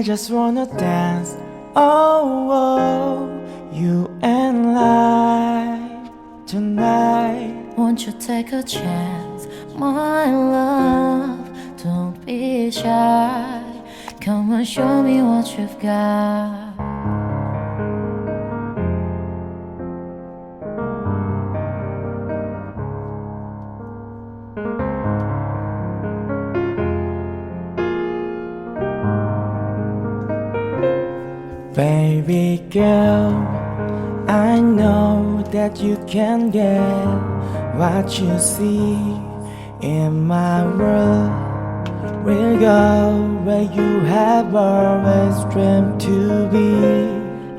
just wanna dance, oh, oh, you and I tonight. Won't you take a chance, my love? Don't be shy. Come and show me what you've got. Baby girl, I know that you can get what you see in my world. We'll go where you have always dreamed to be.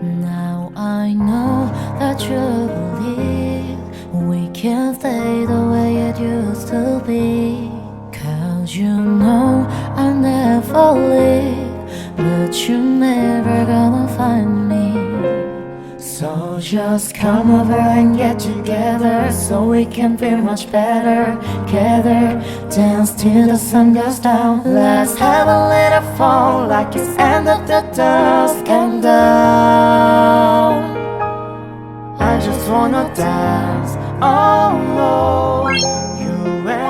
Now I know that you believe we can stay the way it used to be. Cause you know I'll never leave, but you're never gonna find me. So just come over and get together, so we can feel much better. Together, dance till the sun goes down. Let's have a little fun, like it's end of the dusk and down. I just wanna dance, oh, you and